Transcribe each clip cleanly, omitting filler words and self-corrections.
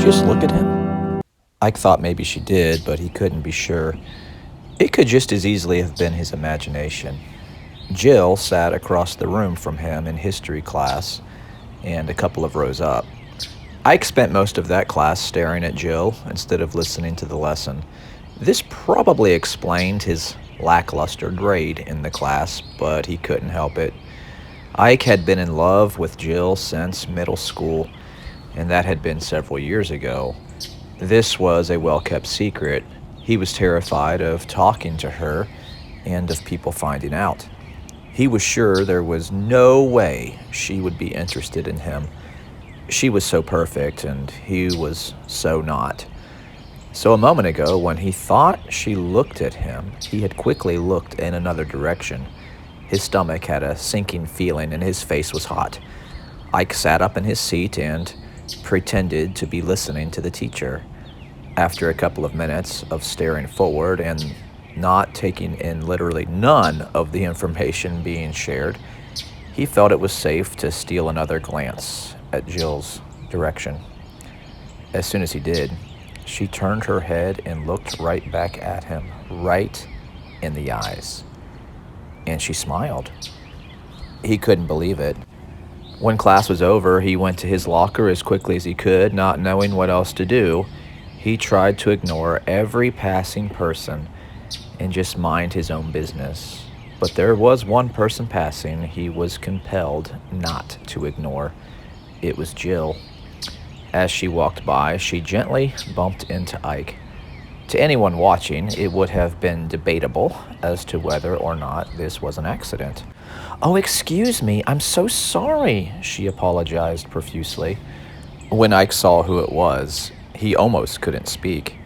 just look at him?" Ike thought maybe she did, but he couldn't be sure. It could just as easily have been his imagination. Jill sat across the room from him in history class and a couple of rows up. Ike spent most of that class staring at Jill instead of listening to the lesson. This probably explained his lackluster grade in the class, but he couldn't help it. Ike had been in love with Jill since middle school, and that had been several years ago. This was a well-kept secret. He was terrified of talking to her and of people finding out. He was sure there was no way she would be interested in him. She was so perfect, and he was so not. So a moment ago, when he thought she looked at him, he had quickly looked in another direction. His stomach had a sinking feeling, and his face was hot. Ike sat up in his seat and pretended to be listening to the teacher. After a couple of minutes of staring forward and not taking in literally none of the information being shared, he felt it was safe to steal another glance at Jill's direction. As soon as he did, she turned her head and looked right back at him, right in the eyes. And she smiled. He couldn't believe it. When class was over, he went to his locker as quickly as he could, not knowing what else to do. He tried to ignore every passing person and just mind his own business. But there was one person passing he was compelled not to ignore. It was Jill. As she walked by, she gently bumped into Ike. To anyone watching, it would have been debatable as to whether or not this was an accident. "Oh, excuse me, I'm so sorry," she apologized profusely. When Ike saw who it was, he almost couldn't speak.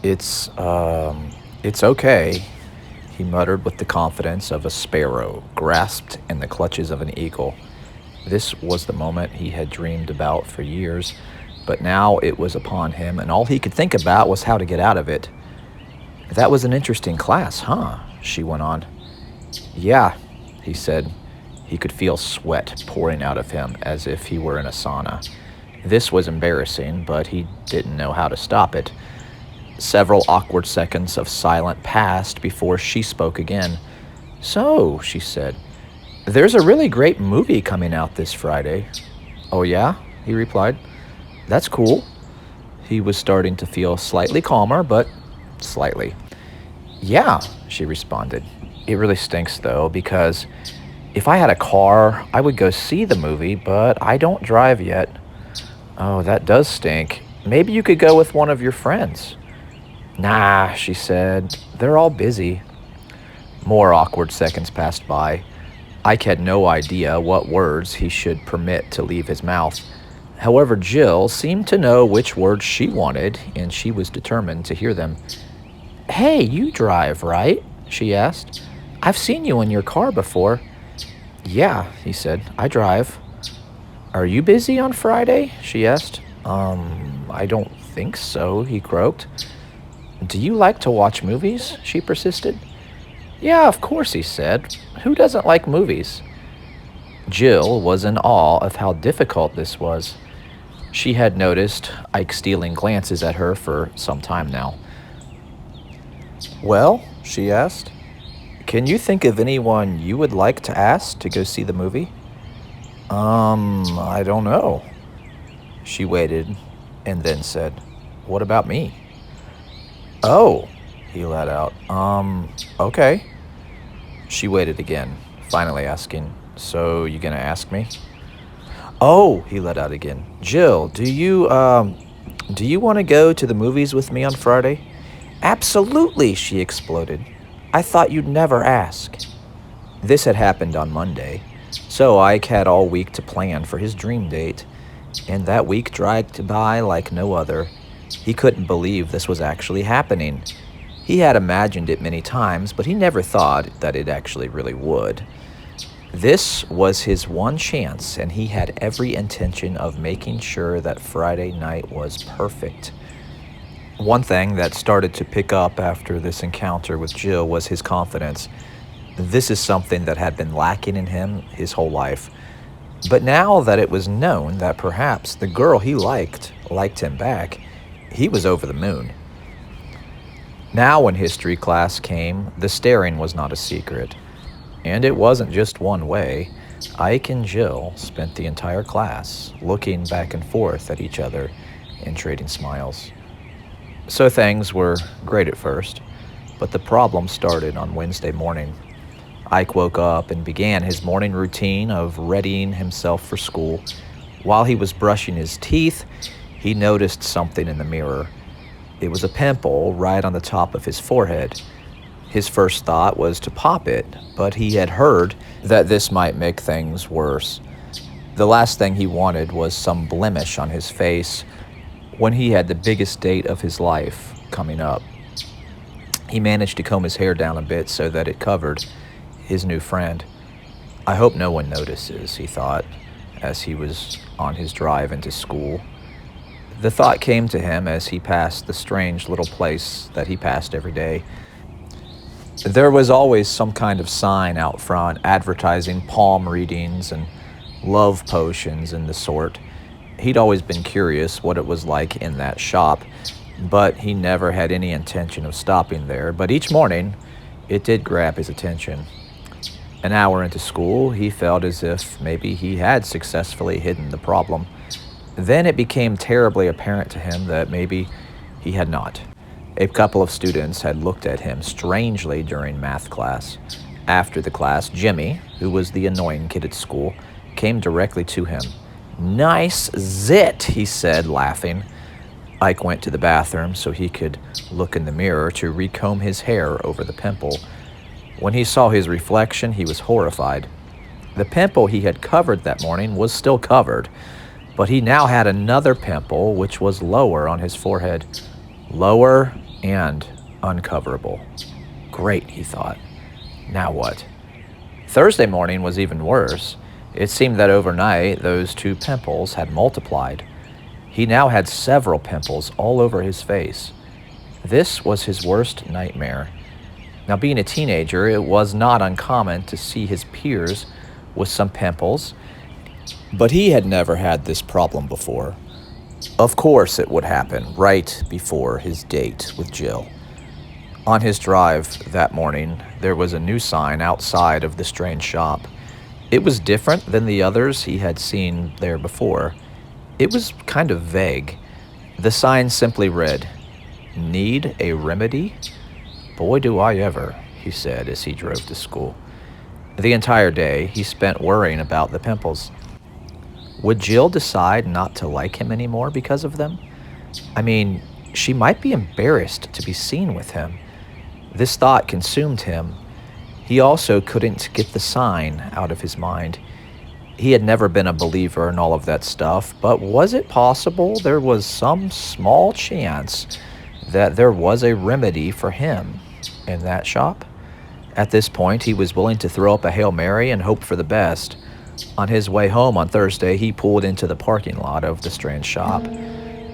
It's okay," he muttered with the confidence of a sparrow grasped in the clutches of an eagle. This was the moment he had dreamed about for years, but now it was upon him, and all he could think about was how to get out of it. "That was an interesting class, huh?" she went on. "Yeah," he said. He could feel sweat pouring out of him as if he were in a sauna. This was embarrassing, but he didn't know how to stop it. Several awkward seconds of silence passed before she spoke again. "So," she said, "there's a really great movie coming out this Friday." "Oh yeah?" he replied. "That's cool." He was starting to feel slightly calmer, but slightly. "Yeah," she responded. "It really stinks, though, because if I had a car, I would go see the movie, but I don't drive yet." "Oh, that does stink. Maybe you could go with one of your friends." "Nah," she said. "They're all busy." More awkward seconds passed by. Ike had no idea what words he should permit to leave his mouth. However, Jill seemed to know which words she wanted, and she was determined to hear them. "Hey, you drive, right?" she asked. "I've seen you in your car before." "Yeah," he said, "I drive." "Are you busy on Friday?" she asked. I don't think so," he croaked. "Do you like to watch movies?" she persisted. "Yeah, of course," he said. "Who doesn't like movies?" Jill was in awe of how difficult this was. She had noticed Ike stealing glances at her for some time now. "Well," she asked, "can you think of anyone you would like to ask to go see the movie?" I don't know." She waited and then said, "What about me?" "Oh," he let out. Okay." She waited again, finally asking, "So you gonna ask me?" "Oh," he let out again. "Jill, do you want to go to the movies with me on Friday?" "Absolutely," she exploded. "I thought you'd never ask." This had happened on Monday, so Ike had all week to plan for his dream date, and that week dragged by like no other. He couldn't believe this was actually happening. He had imagined it many times, but he never thought that it actually really would. This was his one chance, and he had every intention of making sure that Friday night was perfect. One thing that started to pick up after this encounter with Jill was his confidence. This is something that had been lacking in him his whole life. But now that it was known that perhaps the girl he liked him back, he was over the moon. Now, when history class came, the staring was not a secret. And it wasn't just one way. Ike and Jill spent the entire class looking back and forth at each other and trading smiles. So things were great at first, but the problem started on Wednesday morning. Ike woke up and began his morning routine of readying himself for school. While he was brushing his teeth, he noticed something in the mirror. It was a pimple right on the top of his forehead. His first thought was to pop it, but he had heard that this might make things worse. The last thing he wanted was some blemish on his face when he had the biggest date of his life coming up. He managed to comb his hair down a bit so that it covered his new friend. I hope no one notices, he thought, as he was on his drive into school. The thought came to him as he passed the strange little place that he passed every day. There was always some kind of sign out front advertising palm readings and love potions and the sort. He'd always been curious what it was like in that shop, but he never had any intention of stopping there. But each morning, it did grab his attention. An hour into school, he felt as if maybe he had successfully hidden the problem. Then it became terribly apparent to him that maybe he had not. A couple of students had looked at him strangely during math class. After the class, Jimmy, who was the annoying kid at school, came directly to him. "Nice zit," he said, laughing. Ike went to the bathroom so he could look in the mirror to recomb his hair over the pimple. When he saw his reflection, he was horrified. The pimple he had covered that morning was still covered, but he now had another pimple which was lower on his forehead. Lower and uncoverable. Great, he thought. Now what? Thursday morning was even worse. It seemed that overnight those two pimples had multiplied. He now had several pimples all over his face. This was his worst nightmare. Now, being a teenager, it was not uncommon to see his peers with some pimples, but he had never had this problem before. Of course it would happen right before his date with Jill. On his drive that morning, there was a new sign outside of the strange shop. It was different than the others he had seen there before. It was kind of vague. The sign simply read, "Need a remedy? Boy, do I ever," he said as he drove to school. The entire day, he spent worrying about the pimples. Would Jill decide not to like him anymore because of them? I mean, she might be embarrassed to be seen with him. This thought consumed him. He also couldn't get the sign out of his mind. He had never been a believer in all of that stuff, but was it possible there was some small chance that there was a remedy for him in that shop? At this point, he was willing to throw up a Hail Mary and hope for the best. On his way home on Thursday, he pulled into the parking lot of the strange shop.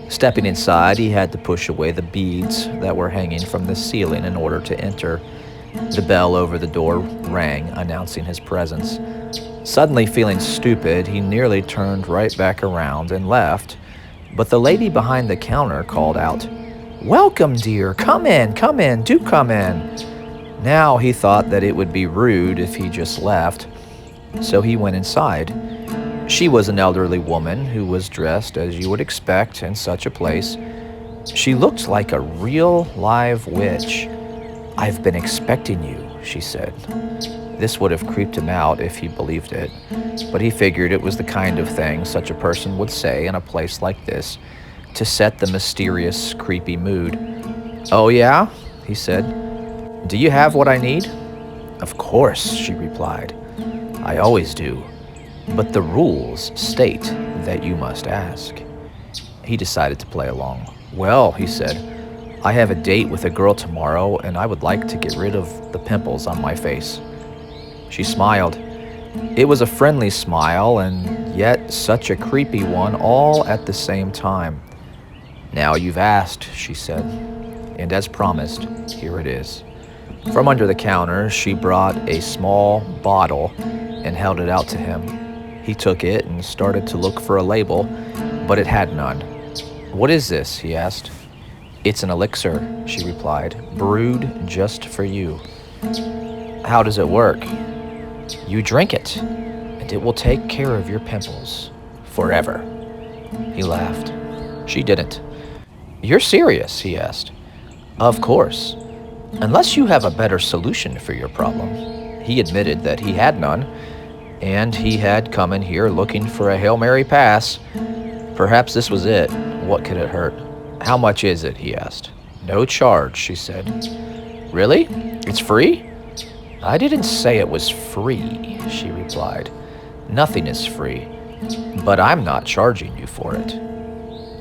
Stepping inside, he had to push away the beads that were hanging from the ceiling in order to enter. The bell over the door rang, announcing his presence. Suddenly feeling stupid, he nearly turned right back around and left, but the lady behind the counter called out, "Welcome, dear. Come in, do come in." Now he thought that it would be rude if he just left, so he went inside. She was an elderly woman who was dressed as you would expect in such a place. She looked like a real live witch. "I've been expecting you," she said. This would have creeped him out if he believed it, but he figured it was the kind of thing such a person would say in a place like this to set the mysterious, creepy mood. "Oh yeah?" he said. "Do you have what I need?" "Of course," she replied. "I always do. But the rules state that you must ask." He decided to play along. "Well," he said, "I have a date with a girl tomorrow, and I would like to get rid of the pimples on my face." She smiled. It was a friendly smile, and yet such a creepy one all at the same time. "Now you've asked," she said, "and as promised, here it is." From under the counter, she brought a small bottle and held it out to him. He took it and started to look for a label, but it had none. "What is this?" he asked. "It's an elixir," she replied, "brewed just for you." "How does it work?" "You drink it, and it will take care of your pimples forever." He laughed. She didn't. "You're serious?" he asked. "Of course. Unless you have a better solution for your problem." He admitted that he had none, and he had come in here looking for a Hail Mary pass. Perhaps this was it. What could it hurt? "How much is it?" he asked. "No charge," she said. "Really? It's free?" "I didn't say it was free," she replied. "Nothing is free, but I'm not charging you for it."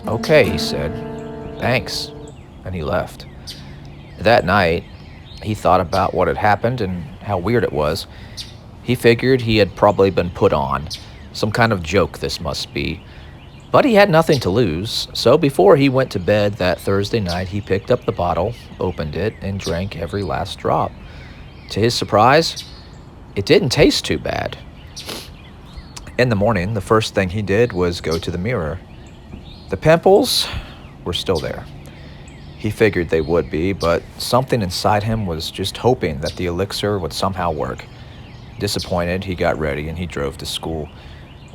"Okay," he said. "Thanks." And he left. That night, he thought about what had happened and how weird it was. He figured he had probably been put on. Some kind of joke this must be. But he had nothing to lose, so before he went to bed that Thursday night, he picked up the bottle, opened it, and drank every last drop. To his surprise, it didn't taste too bad. In the morning, the first thing he did was go to the mirror. The pimples were still there. He figured they would be, but something inside him was just hoping that the elixir would somehow work. Disappointed, he got ready and he drove to school.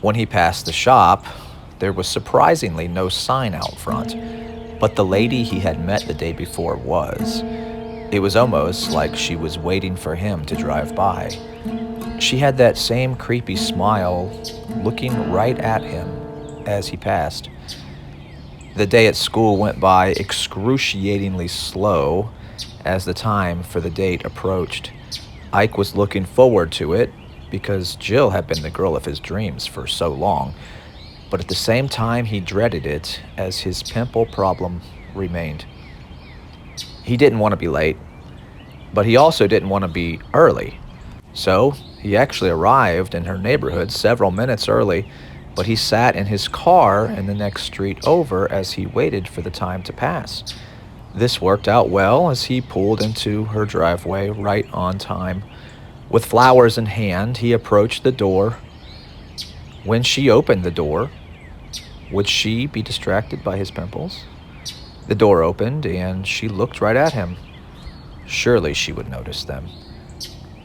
When he passed the shop, there was surprisingly no sign out front, but the lady he had met the day before was. It was almost like she was waiting for him to drive by. She had that same creepy smile, looking right at him as he passed. The day at school went by excruciatingly slow as the time for the date approached. Ike was looking forward to it because Jill had been the girl of his dreams for so long, but at the same time he dreaded it as his pimple problem remained. He didn't want to be late, but he also didn't want to be early. So he actually arrived in her neighborhood several minutes early, but he sat in his car in the next street over as he waited for the time to pass. This worked out well as he pulled into her driveway right on time. With flowers in hand, he approached the door. When she opened the door, would she be distracted by his pimples? The door opened and she looked right at him. Surely she would notice them.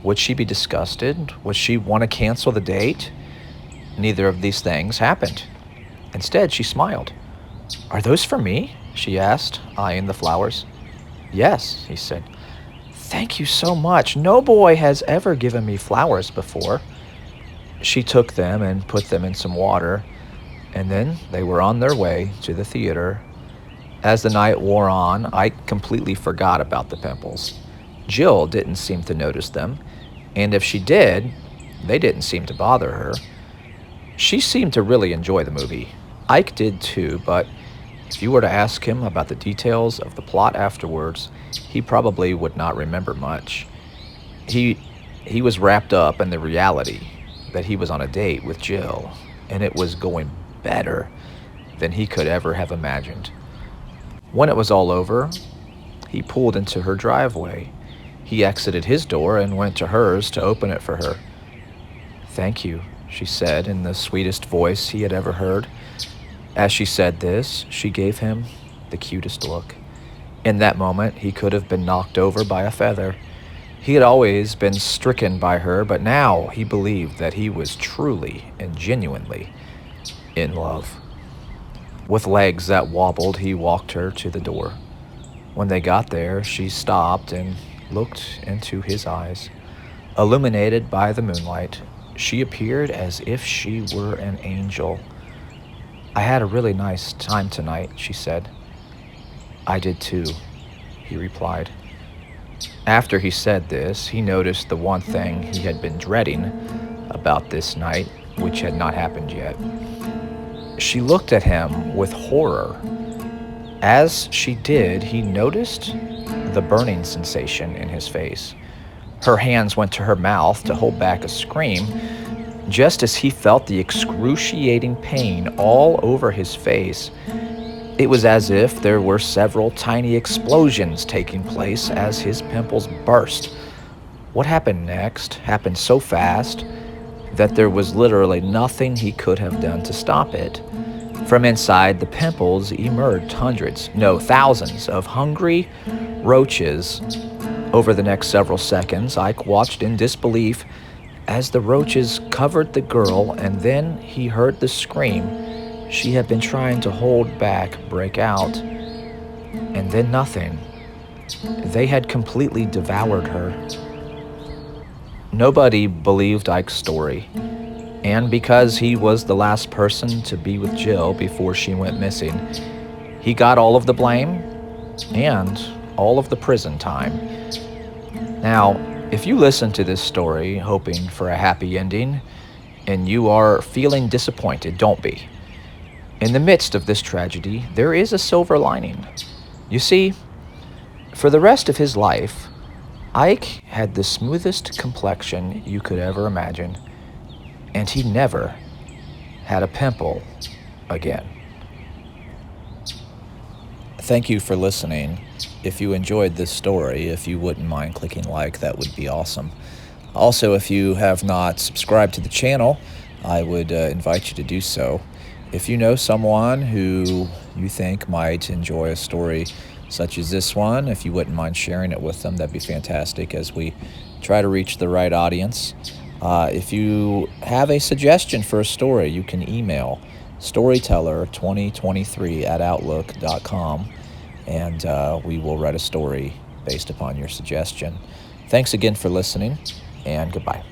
Would she be disgusted? Would she want to cancel the date? Neither of these things happened. Instead, she smiled. "Are those for me?" she asked, eyeing the flowers. "Yes," he said. "Thank you so much. No boy has ever given me flowers before." She took them and put them in some water, and then they were on their way to the theater. As the night wore on, Ike completely forgot about the pimples. Jill didn't seem to notice them, and if she did, they didn't seem to bother her. She seemed to really enjoy the movie. Ike did too, but if you were to ask him about the details of the plot afterwards, he probably would not remember much. He was wrapped up in the reality that he was on a date with Jill, and it was going better than he could ever have imagined. When it was all over, he pulled into her driveway. He exited his door and went to hers to open it for her. "Thank you," she said in the sweetest voice he had ever heard. As she said this, she gave him the cutest look. In that moment, he could have been knocked over by a feather. He had always been stricken by her, but now he believed that he was truly and genuinely in love. With legs that wobbled, he walked her to the door. When they got there, she stopped and looked into his eyes. Illuminated by the moonlight, she appeared as if she were an angel. "I had a really nice time tonight," she said. "I did too," he replied. After he said this, he noticed the one thing he had been dreading about this night, which had not happened yet. She looked at him with horror. As she did, he noticed the burning sensation in his face. Her hands went to her mouth to hold back a scream, just as he felt the excruciating pain all over his face. It was as if there were several tiny explosions taking place as his pimples burst. What happened next happened so fast that there was literally nothing he could have done to stop it. From inside the pimples emerged hundreds, no, thousands of hungry roaches. Over the next several seconds, Ike watched in disbelief as the roaches covered the girl, and then he heard the scream she had been trying to hold back break out. And then nothing. They had completely devoured her. Nobody believed Ike's story, and because he was the last person to be with Jill before she went missing, he got all of the blame and all of the prison time. Now, if you listen to this story hoping for a happy ending and you are feeling disappointed, don't be. In the midst of this tragedy, there is a silver lining. You see, for the rest of his life, Ike had the smoothest complexion you could ever imagine, and he never had a pimple again. Thank you for listening. If you enjoyed this story, if you wouldn't mind clicking like, that would be awesome. Also, if you have not subscribed to the channel, I would invite you to do so. If you know someone who you think might enjoy a story such as this one, if you wouldn't mind sharing it with them, that'd be fantastic as we try to reach the right audience. If you have a suggestion for a story, you can email storyteller2023@outlook.com, and we will write a story based upon your suggestion. Thanks again for listening, and goodbye.